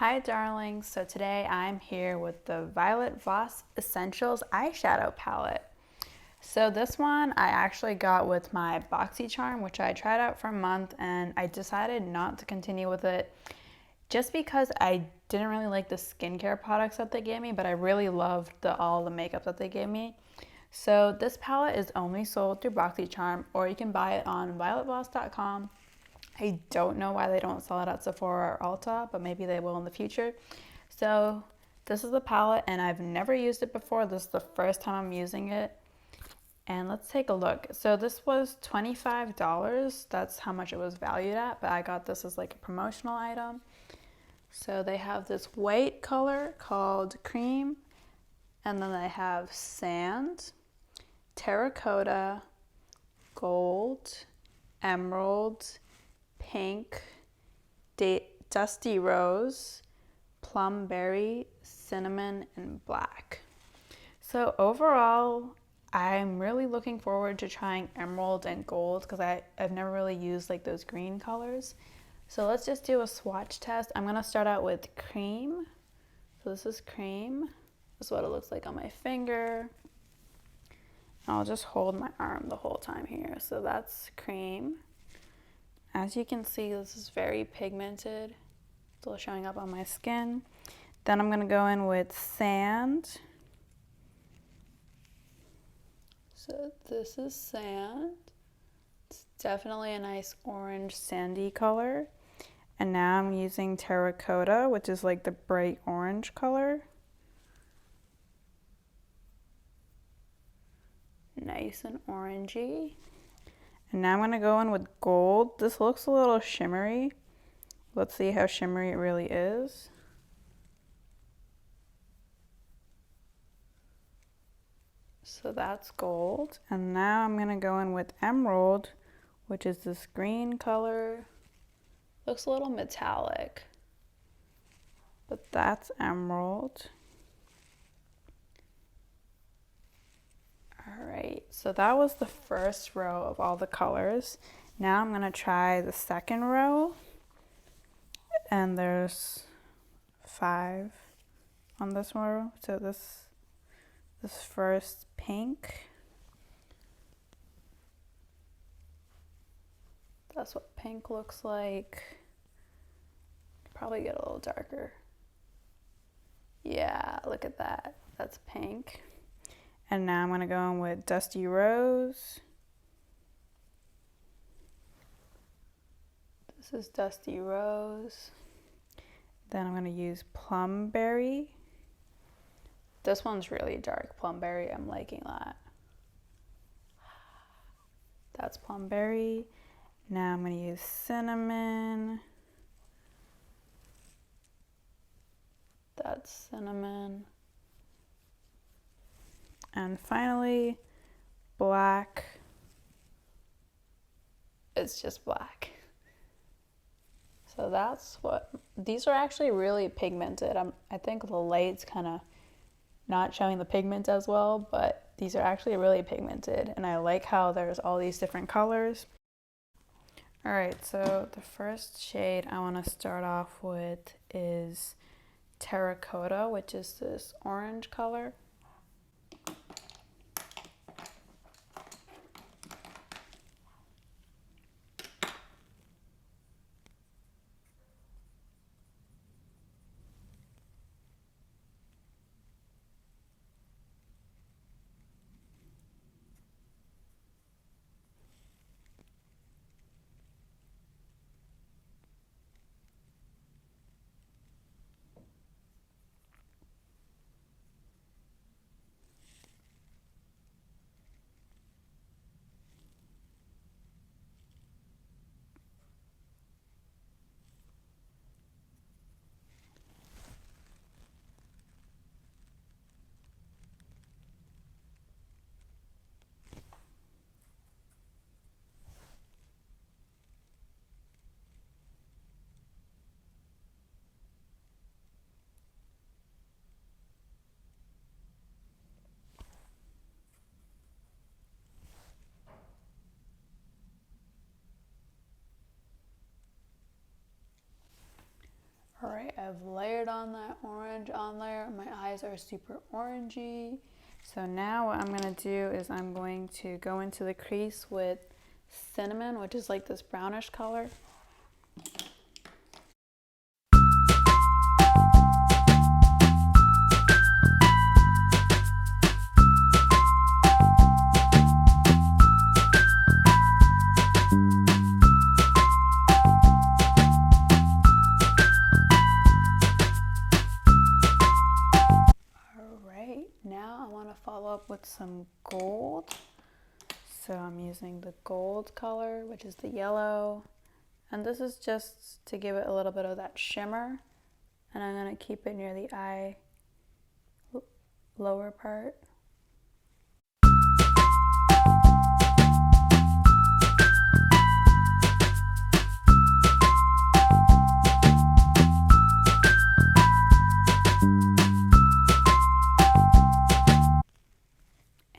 Hi darlings, so today I'm here with the Violet Voss Essentials Eyeshadow Palette. So this one I actually got with my BoxyCharm, which I tried out for a month and I decided not to continue with it just because I didn't really like the skincare products that they gave me, but I really loved all the makeup that they gave me. So this palette is only sold through BoxyCharm, or you can buy it on violetvoss.com. I don't know why they don't sell it at Sephora or Ulta, but maybe they will in the future. So this is the palette and I've never used it before. This is the first time I'm using it. And let's take a look. So this was $25. That's how much it was valued at, but I got this as like a promotional item. So they have this white color called Cream, and then they have Sand, Terracotta, Gold, Emerald, Pink, Dusty Rose, Plum Berry, Cinnamon, and Black. So overall, I'm really looking forward to trying Emerald and Gold because I've never really used like those green colors. So let's just do a swatch test. I'm going to start out with Cream. So this is Cream. This is what it looks like on my finger. I'll just hold my arm the whole time here. So that's Cream. As you can see, this is very pigmented, still showing up on my skin. Then I'm gonna go in with Sand. So this is Sand. It's definitely a nice orange sandy color. And now I'm using Terracotta, which is like the bright orange color. Nice and orangey. And now I'm going to go in with Gold. This looks a little shimmery. Let's see how shimmery it really is. So that's Gold. And now I'm going to go in with Emerald, which is this green color. Looks a little metallic, but that's Emerald. Alright, so that was the first row of all the colors. Now I'm going to try the second row. And there's 5 on this row. So this first pink. That's what pink looks like. Probably get a little darker. Yeah, look at that. That's pink. And now I'm going to go in with Dusty Rose. This is Dusty Rose. Then I'm going to use Plum Berry. This one's really dark, Plum Berry. I'm liking that. That's Plum Berry. Now I'm going to use Cinnamon. That's Cinnamon. And finally, Black. It's just black. So that's what, these are actually really pigmented. I think the light's kind of not showing the pigment as well, but these are actually really pigmented. And I like how there's all these different colors. All right, so the first shade I want to start off with is Terracotta, which is this orange color. right, I've layered on that orange on there. My eyes are super orangey. So now what I'm gonna do is I'm going to go into the crease with cinnamon, which is like this brownish color. Now I want to follow up with some gold. So I'm using the gold color, which is the yellow. And this is just to give it a little bit of that shimmer. And I'm going to keep it near the eye lower part.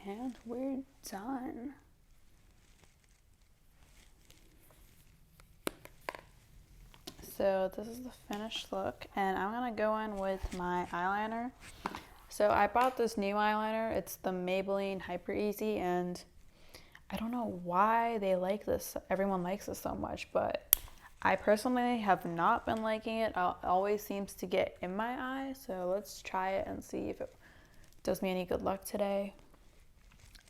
And we're done. So this is the finished look, and I'm gonna go in with my eyeliner. So I bought this new eyeliner. It's the Maybelline Hyper Easy, and I don't know why they like this. Everyone likes this so much, but I personally have not been liking it. It always seems to get in my eye. So let's try it and see if it does me any good luck today.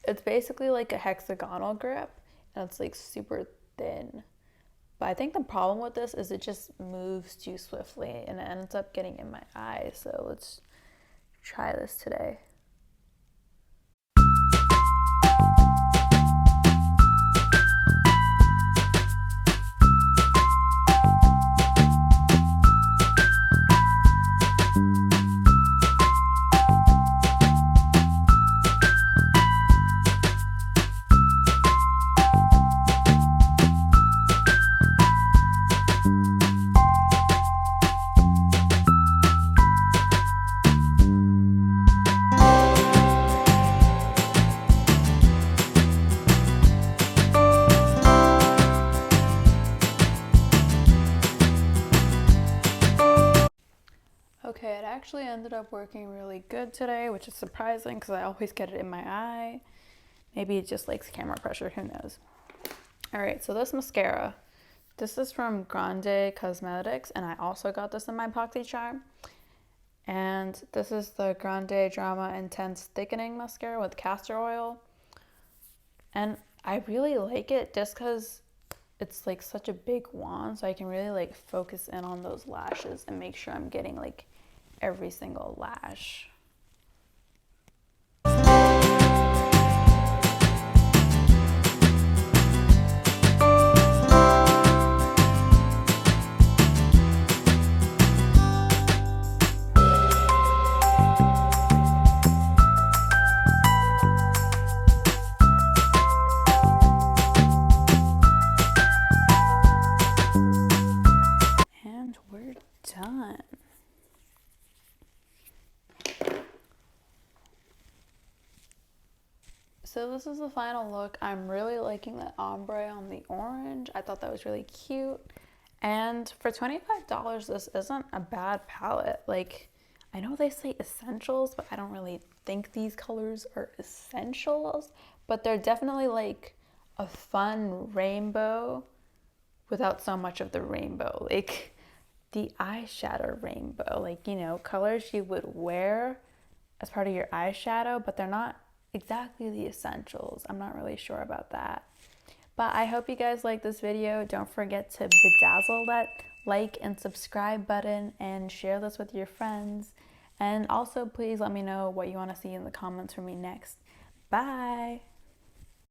It's basically like a hexagonal grip, and it's like super thin. But I think the problem with this is it just moves too swiftly and it ends up getting in my eye. So let's try this today. Okay, it actually ended up working really good today, which is surprising because I always get it in my eye. Maybe it just likes camera pressure, who knows. All right, so this mascara, this is from Grande Cosmetics, and I also got this in my BoxyCharm. And this is the Grande Drama Intense Thickening Mascara with castor oil. And I really like it just because it's like such a big wand, so I can really like focus in on those lashes and make sure I'm getting like every single lash. And we're done. So this is the final look. I'm really liking that ombre on the orange. I thought that was really cute. And for $25, this isn't a bad palette. Like, I know they say essentials, but I don't really think these colors are essentials. But they're definitely like a fun rainbow without so much of the rainbow. Like the eyeshadow rainbow. Like, you know, colors you would wear as part of your eyeshadow, but they're not exactly the essentials. I'm not really sure about that. But I hope you guys like this video. Don't forget to bedazzle that like and subscribe button and share this with your friends. And also please let me know what you want to see in the comments from me next. Bye!